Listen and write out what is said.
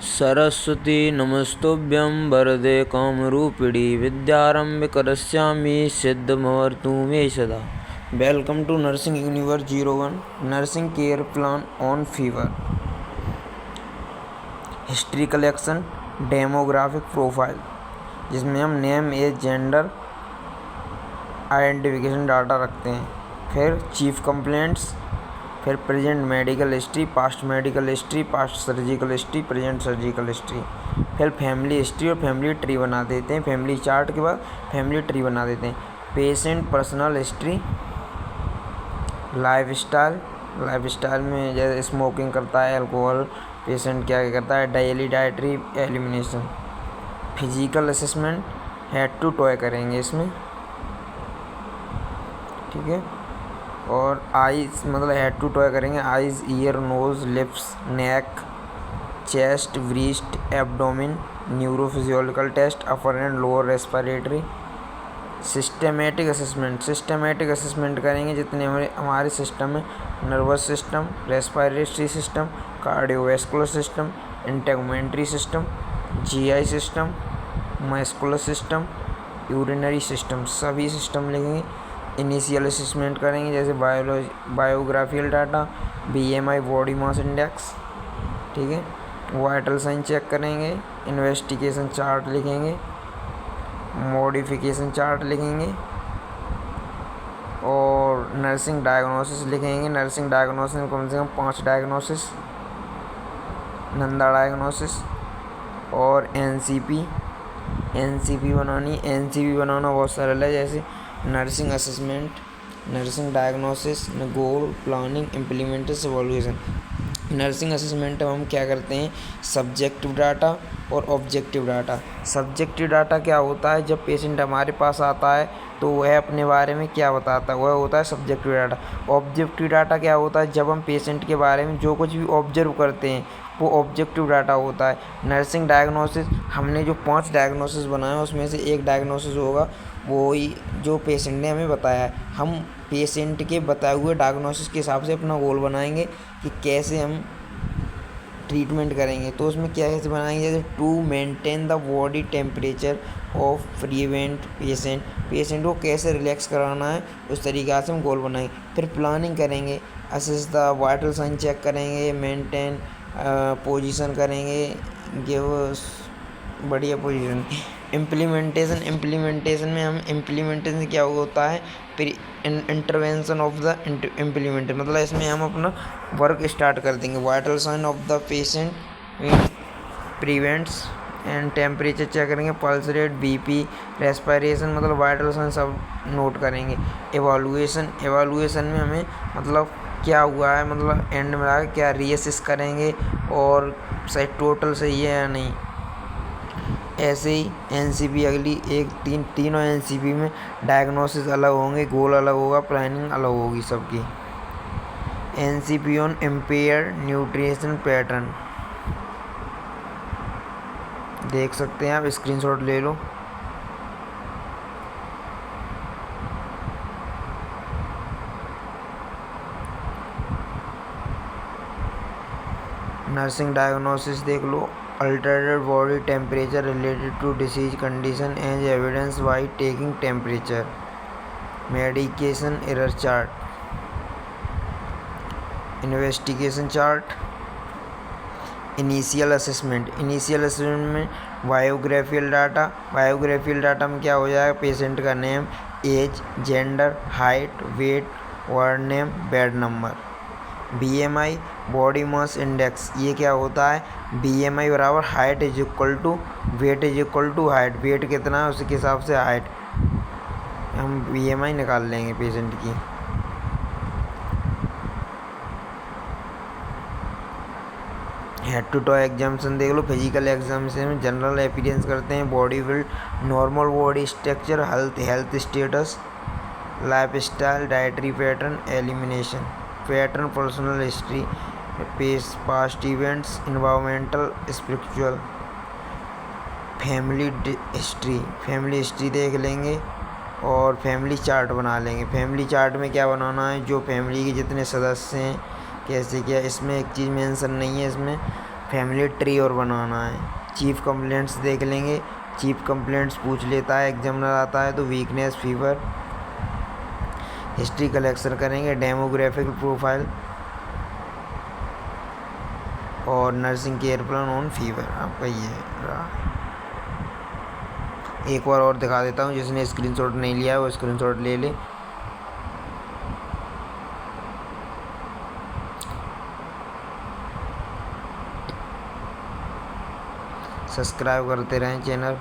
सरस्वती नमस्तुभ्यं वरदे कामरूपिणी विद्यारंभ करिष्यामि सिद्धमवतु मे सदा। Welcome to nursing universe 01 nursing care plan on fever history collection demographic profile, जिसमें हम name age gender identification data रखते हैं। फिर चीफ कंप्लेंट्स, फिर present medical history, past medical history, past surgical history, present surgical history, फिर family history और family tree बना देते हैं। फैमिली चार्ट के बाद फैमिली ट्री बना देते हैं। Patient personal history, life style में जैसे स्मोकिंग करता है, अल्कोहल, पेशेंट क्या क्या करता है, daily dietary elimination. Physical assessment head to toe करेंगे इसमें, ठीक है। और आईज मतलब हेड टू टॉय करेंगे। Eyes, ear, nose, lips, neck, chest, breast, abdomen, neurophysiological test, upper and lower respiratory. Systematic assessment करेंगे जितने हमारे सिस्टम में nervous system, respiratory system, cardiovascular system, integumentary system, GI system, muscular system, urinary system, सभी system लिखेंगे। Initial assessment करेंगे जैसे biographical data, BMI body mass index, ठीक है। वाइटल साइन चेक करेंगे, इन्वेस्टिगेशन चार्ट लिखेंगे, मॉडिफिकेशन चार्ट लिखेंगे और नर्सिंग डायग्नोसिस लिखेंगे। नर्सिंग डायग्नोसिस में कम से कम 5 डायग्नोसिस, नंदा डायग्नोसिस और एनसीपी बनानी। एनसीपी बनाना बहुत सरल है, जैसे nursing assessment, nursing diagnosis, goal, planning, implementation, evaluation. Nursing assessment में हम क्या करते हैं, सब्जेक्टिव डाटा और ऑब्जेक्टिव डाटा। सब्जेक्टिव डाटा क्या होता है, जब पेशेंट हमारे पास आता है तो वह अपने बारे में क्या बताता है, वह होता है सब्जेक्टिव डाटा। ऑब्जेक्टिव डाटा क्या होता है, जब हम पेशेंट के बारे में जो कुछ भी ऑब्जर्व करते हैं वो ऑब्जेक्टिव डाटा होता है। नर्सिंग डायग्नोसिस, हमने जो 5 डायग्नोसिस बनाए उसमें से एक डायग्नोसिस होगा वो ही जो पेशेंट ने हमें बताया है। हम पेशेंट के बताए हुए डायग्नोसिस के हिसाब से अपना गोल बनाएंगे कि कैसे हम ट्रीटमेंट करेंगे। तो उसमें क्या कैसे बनाएंगे, जैसे to maintain the body temperature of prevent patient को कैसे रिलैक्स कराना है उस तरीक़ा से हम गोल बनाएंगे। फिर प्लानिंग करेंगे, assess the vital sign check करेंगे, मेंटेन पोजीशन करेंगे, गिव बढ़िया पोजीशन। इम्प्लीमेंटेशन में हम इम्प्लीमेंटेशन क्या होता है, फिर इंटरवेंशन ऑफ द इम्प्लीमेंट, मतलब इसमें हम अपना वर्क स्टार्ट कर देंगे। Vital sign of the patient prevents and temperature check करेंगे, पल्स रेट, बीपी, रेस्पिरेशन, मतलब वाइटल साइन सब नोट करेंगे। एवोल्यूशन में हमें मतलब क्या हुआ है, मतलब एंड में आकर क्या रीअसेस करेंगे और सही टोटल सही है या नहीं। ऐसे ही एनसीपी अगली तीनों एनसीपी में डायग्नोसिस अलग होंगे, गोल अलग होगा, प्लानिंग अलग होगी सबकी। NCP on impaired nutrition pattern देख सकते हैं आप, स्क्रीनशॉट ले लो। नर्सिंग डायग्नोसिस देख लो, altered body temperature related to disease condition as evidence by taking temperature. Medication error chart, investigation chart. Initial assessment में बायोग्राफिकल डाटा में क्या हो जाएगा, पेशेंट का name, age, gender, height, weight, ward name, bed number. BMI body mass index, ये क्या होता है, बीएमआई बराबर height is equal to weight is equal to height. Weight कितना है उसके हिसाब से हाइट हम बीएमआई निकाल लेंगे पेशेंट की। हेड टू टॉय एग्जामिनेशन देख लो। फिजिकल एग्जामिनेशन में जनरल अपीयरेंस करते हैं, body build, normal body structure, health status, life style, dietary pattern, elimination pattern, personal history, past events, environmental, spiritual. Family history देख लेंगे और फैमिली चार्ट बना लेंगे। Family chart में क्या बनाना है, जो फैमिली के जितने सदस्य हैं कैसे क्या, इसमें एक चीज़ मेंशन नहीं है इसमें, फैमिली ट्री और बनाना है। चीफ कंप्लेंट्स देख लेंगे। चीफ कंप्लेंट्स पूछ लेता है, एग्जामिनर आता है तो वीकनेस, फीवर। हिस्ट्री कलेक्शन करेंगे, डेमोग्राफिक प्रोफाइल और nursing care plan on fever. आपका ये रहा। एक बार और दिखा देता हूँ, जिसने स्क्रीनशॉट नहीं लिया है वो स्क्रीनशॉट ले ले। सब्सक्राइब करते रहें चैनल।